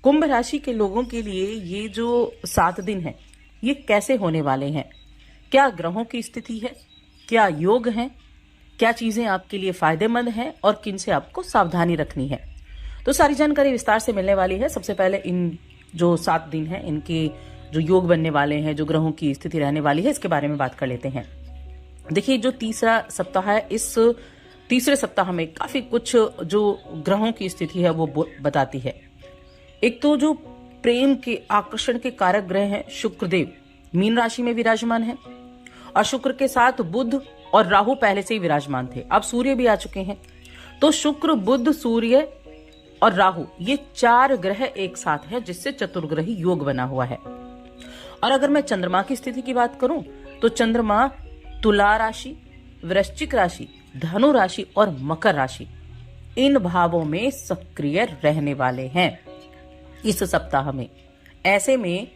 कुंभ राशि के लोगों के लिए ये जो 7 दिन है ये कैसे होने वाले हैं, क्या ग्रहों की स्थिति है, क्या योग है, क्या चीजें आपके लिए फायदेमंद हैं और किन से आपको सावधानी रखनी है, तो सारी जानकारी विस्तार से मिलने वाली है। सबसे पहले इन जो 7 दिन हैं इनके जो योग बनने वाले हैं, जो ग्रहों की स्थिति रहने वाली है, इसके बारे में बात कर लेते हैं। देखिए, जो तीसरा सप्ताह है, इस तीसरे सप्ताह में काफी कुछ जो ग्रहों की स्थिति है वो बताती है। एक तो जो प्रेम के आकर्षण के कारक ग्रह हैं शुक्रदेव मीन राशि में विराजमान है, और शुक्र के साथ बुध और राहु पहले से ही विराजमान थे, अब सूर्य भी आ चुके हैं। तो शुक्र, बुध, सूर्य और राहु ये 4 ग्रह एक साथ है, जिससे चतुर्ग्रही योग बना हुआ है। और अगर मैं चंद्रमा की स्थिति की बात करूं तो चंद्रमा तुला राशि, वृश्चिक राशि, धनु राशि और मकर राशि इन भावों में सक्रिय रहने वाले हैं इस सप्ताह में। ऐसे में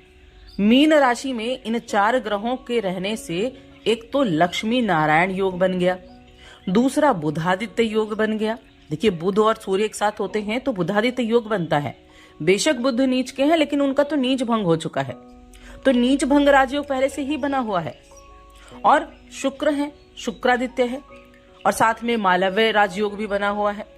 मीन राशि में इन 4 ग्रहों के रहने से एक तो लक्ष्मी नारायण योग बन गया, दूसरा बुधादित्य योग बन गया। देखिए, बुध और सूर्य एक साथ होते हैं तो बुधादित्य योग बनता है। बेशक बुध नीच के हैं, लेकिन उनका तो नीच भंग हो चुका है, तो नीच भंग राजयोग पहले से ही बना हुआ है। और शुक्र है, शुक्रादित्य है, और साथ में मालव्य राजयोग भी बना हुआ है।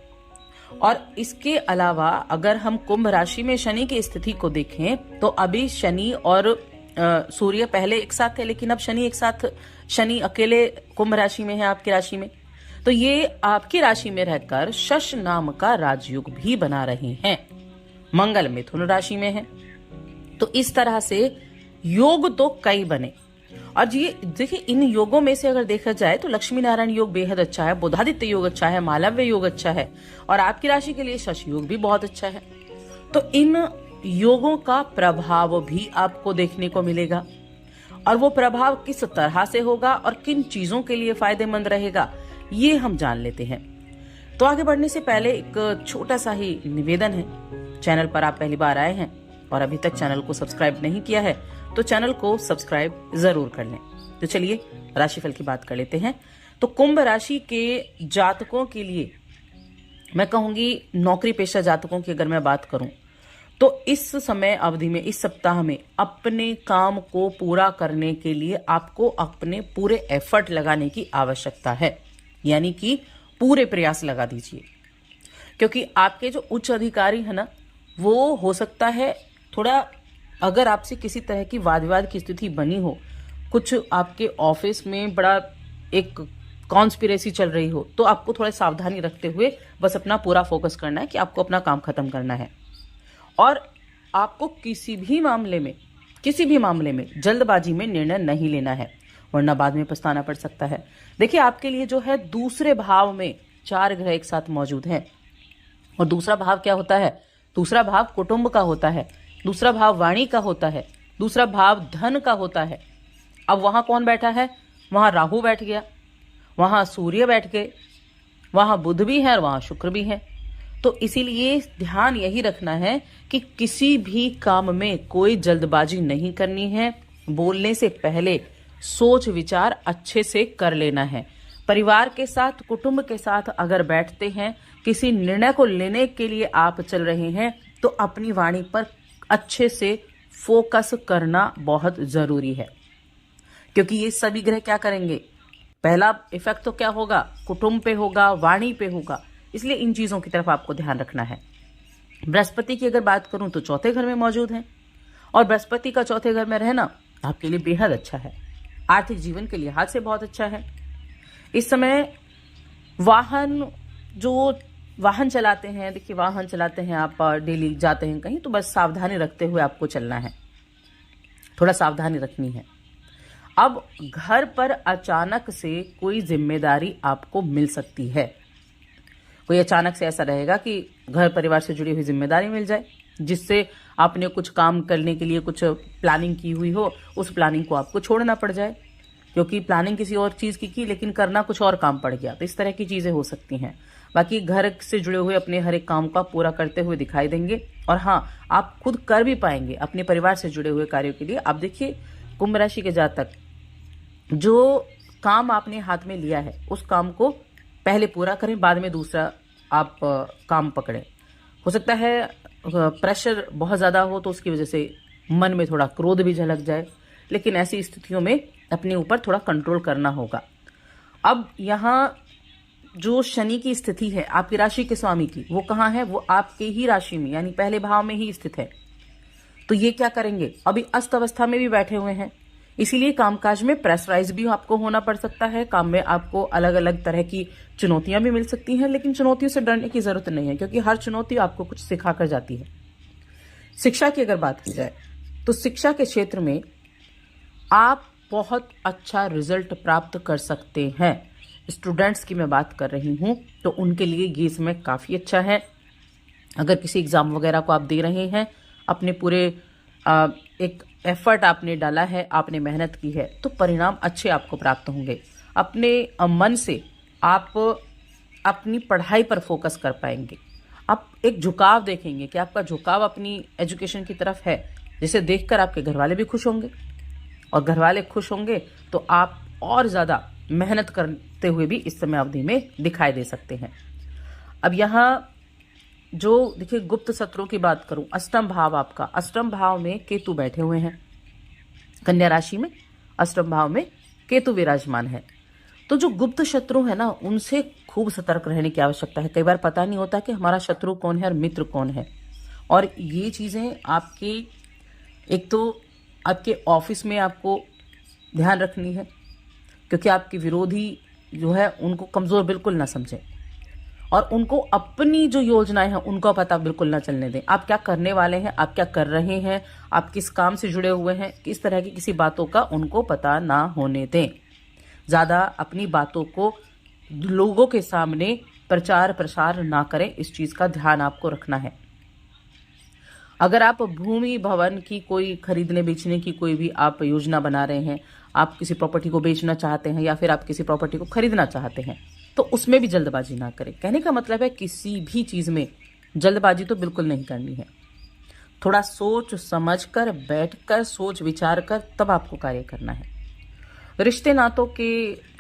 और इसके अलावा अगर हम कुंभ राशि में शनि की स्थिति को देखें तो अभी शनि और सूर्य पहले एक साथ थे, लेकिन अब शनि अकेले कुंभ राशि में है आपकी राशि में। तो ये आपकी राशि में रहकर शश नाम का राजयोग भी बना रहे हैं। मंगल मिथुन राशि में है। तो इस तरह से योग तो कई बने। और ये देखिए, इन योगों में से अगर देखा जाए तो लक्ष्मी नारायण योग बेहद अच्छा है, बुधादित्य योग अच्छा है, मालव्य योग अच्छा है, और आपकी राशि के लिए शश योग भी बहुत अच्छा है। तो इन योगों का प्रभाव भी आपको देखने को मिलेगा, और वो प्रभाव किस तरह से होगा और किन चीजों के लिए फायदेमंद रहेगा ये हम जान लेते हैं। तो आगे बढ़ने से पहले एक छोटा सा ही निवेदन है। चैनल पर आप पहली बार आए हैं और अभी तक चैनल को सब्सक्राइब नहीं किया है तो चैनल को सब्सक्राइब जरूर कर लें। तो चलिए राशिफल की बात कर लेते हैं। तो कुंभ राशि के जातकों के लिए मैं कहूंगी, नौकरी पेशा जातकों की अगर मैं बात करूं तो इस समय अवधि में, इस सप्ताह में अपने काम को पूरा करने के लिए आपको अपने पूरे एफर्ट लगाने की आवश्यकता है, यानी कि पूरे प्रयास लगा दीजिए। क्योंकि आपके जो उच्च अधिकारी है ना, वो हो सकता है थोड़ा, अगर आपसे किसी तरह की वाद विवाद की स्थिति बनी हो, कुछ आपके ऑफिस में बड़ा एक कॉन्स्पिरेसी चल रही हो, तो आपको थोड़ा सावधानी रखते हुए बस अपना पूरा फोकस करना है कि आपको अपना काम खत्म करना है। और आपको किसी भी मामले में जल्दबाजी में निर्णय नहीं लेना है, वरना बाद में पछताना पड़ सकता है। देखिए, आपके लिए जो है दूसरे भाव में 4 ग्रह एक साथ मौजूद हैं, और दूसरा भाव क्या होता है? दूसरा भाव कुटुंब का होता है, दूसरा भाव वाणी का होता है, दूसरा भाव धन का होता है। अब वहां कौन बैठा है? वहां राहु बैठ गया, वहां सूर्य बैठ गए, वहां बुध भी है और वहां शुक्र भी है। तो इसीलिए ध्यान यही रखना है कि किसी भी काम में कोई जल्दबाजी नहीं करनी है। बोलने से पहले सोच विचार अच्छे से कर लेना है। परिवार के साथ, कुटुंब के साथ अगर बैठते हैं, किसी निर्णय को लेने के लिए आप चल रहे हैं, तो अपनी वाणी पर अच्छे से फोकस करना बहुत जरूरी है। क्योंकि ये सभी ग्रह क्या करेंगे? पहला इफेक्ट तो क्या होगा? कुटुंब पे होगा, वाणी पे होगा। इसलिए इन चीजों की तरफ आपको ध्यान रखना है। बृहस्पति की अगर बात करूं तो चौथे घर में मौजूद है, और बृहस्पति का चौथे घर में रहना आपके लिए बेहद अच्छा है। आर्थिक जीवन के लिहाज से बहुत अच्छा है। इस समय वाहन चलाते हैं, देखिए वाहन चलाते हैं आप, डेली जाते हैं कहीं, तो बस सावधानी रखते हुए आपको चलना है, थोड़ा सावधानी रखनी है। अब घर पर अचानक से कोई जिम्मेदारी आपको मिल सकती है। कोई अचानक से ऐसा रहेगा कि घर परिवार से जुड़ी हुई जिम्मेदारी मिल जाए, जिससे आपने कुछ काम करने के लिए कुछ प्लानिंग की हुई हो, उस प्लानिंग को आपको छोड़ना पड़ जाए, क्योंकि प्लानिंग किसी और चीज की लेकिन करना कुछ और काम पड़ गया। तो इस तरह की चीजें हो सकती हैं। बाकी घर से जुड़े हुए अपने हर एक काम का पूरा करते हुए दिखाई देंगे, और हाँ, आप खुद कर भी पाएंगे अपने परिवार से जुड़े हुए कार्यों के लिए। अब देखिए, कुंभ राशि के जातक, जो काम आपने हाथ में लिया है उस काम को पहले पूरा करें, बाद में दूसरा आप काम पकड़ें। हो सकता है प्रेशर बहुत ज़्यादा हो तो उसकी वजह से मन में थोड़ा क्रोध भी झलक जाए, लेकिन ऐसी स्थितियों में अपने ऊपर थोड़ा कंट्रोल करना होगा। अब यहाँ जो शनि की स्थिति है आपकी राशि के स्वामी की, वो कहाँ है? वो आपके ही राशि में यानी पहले भाव में ही स्थित है। तो ये क्या करेंगे? अभी अस्त अवस्था में भी बैठे हुए हैं, इसीलिए कामकाज में प्रेशराइज भी आपको होना पड़ सकता है। काम में आपको अलग अलग तरह की चुनौतियां भी मिल सकती हैं, लेकिन चुनौतियों से डरने की जरूरत नहीं है, क्योंकि हर चुनौती आपको कुछ सिखा कर जाती है। शिक्षा की अगर बात की जाए तो शिक्षा के क्षेत्र में आप बहुत अच्छा रिजल्ट प्राप्त कर सकते हैं। स्टूडेंट्स की मैं बात कर रही हूं तो उनके लिए ये समय काफी अच्छा है। अगर किसी एग्जाम वगैरह को आप दे रहे हैं, अपने पूरे एक एफर्ट आपने डाला है, आपने मेहनत की है, तो परिणाम अच्छे आपको प्राप्त होंगे। अपने मन से आप अपनी पढ़ाई पर फोकस कर पाएंगे। आप एक झुकाव देखेंगे कि आपका झुकाव अपनी एजुकेशन की तरफ है, जिसे देखकर आपके घर वाले भी खुश होंगे, और घर वाले खुश होंगे तो आप और ज़्यादा मेहनत करते हुए भी इस समय अवधि में दिखाई दे सकते हैं। अब यहाँ जो देखिए गुप्त शत्रुओं की बात करूं, अष्टम भाव आपका, अष्टम भाव में केतु बैठे हुए हैं, कन्या राशि में अष्टम भाव में केतु विराजमान है। तो जो गुप्त शत्रु है ना, उनसे खूब सतर्क रहने की आवश्यकता है। कई बार पता नहीं होता कि हमारा शत्रु कौन है और मित्र कौन है, और ये चीजें आपके एक तो आपके ऑफिस में आपको ध्यान रखनी है, क्योंकि आपके विरोधी जो है उनको कमजोर बिल्कुल ना समझें, और उनको अपनी जो योजनाएं हैं उनको पता बिल्कुल ना चलने दें। आप क्या करने वाले हैं, आप क्या कर रहे हैं, आप किस काम से जुड़े हुए हैं, किस तरह की किसी बातों का उनको पता ना होने दें। ज्यादा अपनी बातों को लोगों के सामने प्रचार प्रसार ना करें, इस चीज का ध्यान आपको रखना है। अगर आप भूमि भवन की कोई खरीदने बेचने की कोई भी आप योजना बना रहे हैं, आप किसी प्रॉपर्टी को बेचना चाहते हैं या फिर आप किसी प्रॉपर्टी को खरीदना चाहते हैं, तो उसमें भी जल्दबाजी ना करें। कहने का मतलब है किसी भी चीज में जल्दबाजी तो बिल्कुल नहीं करनी है। थोड़ा सोच समझ कर, बैठ कर, सोच विचार कर तब आपको कार्य करना है। रिश्ते नातों के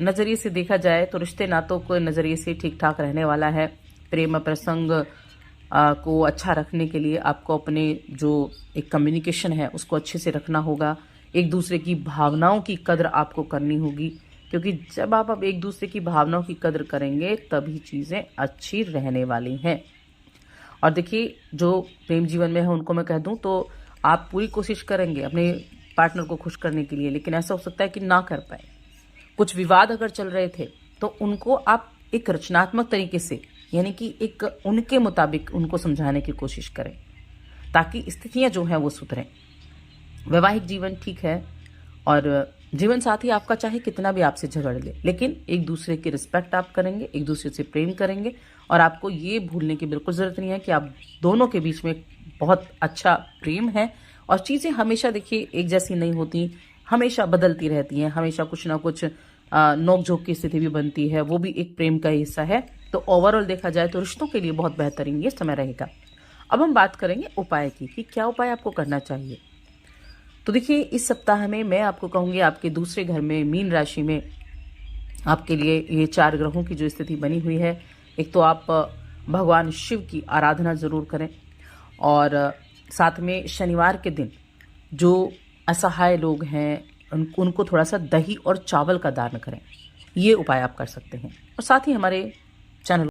नजरिए से देखा जाए तो रिश्ते नातों के नजरिए से ठीक ठाक रहने वाला है। प्रेम प्रसंग को अच्छा रखने के लिए आपको अपने जो एक कम्युनिकेशन है उसको अच्छे से रखना होगा। एक दूसरे की भावनाओं की कद्र आपको करनी होगी, क्योंकि जब आप अब एक दूसरे की भावनाओं की कद्र करेंगे तभी चीजें अच्छी रहने वाली हैं। और देखिए जो प्रेम जीवन में है उनको मैं कह दूं तो आप पूरी कोशिश करेंगे अपने पार्टनर को खुश करने के लिए, लेकिन ऐसा हो सकता है कि ना कर पाए। कुछ विवाद अगर चल रहे थे तो उनको आप एक रचनात्मक तरीके से, यानी कि एक उनके मुताबिक उनको समझाने की कोशिश करें, ताकि स्थितियां जो हैं वो सुधरें। वैवाहिक जीवन ठीक है, और जीवन साथी आपका चाहे कितना भी आपसे झगड़ ले, लेकिन एक दूसरे की रिस्पेक्ट आप करेंगे, एक दूसरे से प्रेम करेंगे, और आपको ये भूलने की बिल्कुल जरूरत नहीं है कि आप दोनों के बीच में बहुत अच्छा प्रेम है। और चीजें हमेशा देखिए एक जैसी नहीं होती, हमेशा बदलती रहती हैं, हमेशा कुछ ना कुछ नोक झोंक की स्थिति भी बनती है, वो भी एक प्रेम का हिस्सा है। तो ओवरऑल देखा जाए तो रिश्तों के लिए बहुत बेहतरीन ये समय रहेगा। अब हम बात करेंगे उपाय की कि क्या उपाय आपको करना चाहिए। तो देखिए इस सप्ताह में मैं आपको कहूंगी आपके दूसरे घर में मीन राशि में आपके लिए ये 4 ग्रहों की जो स्थिति बनी हुई है, एक तो आप भगवान शिव की आराधना जरूर करें, और साथ में शनिवार के दिन जो असहाय लोग हैं उनको थोड़ा सा दही और चावल का दान करें। ये उपाय आप कर सकते हैं। और साथ ही हमारे चैनल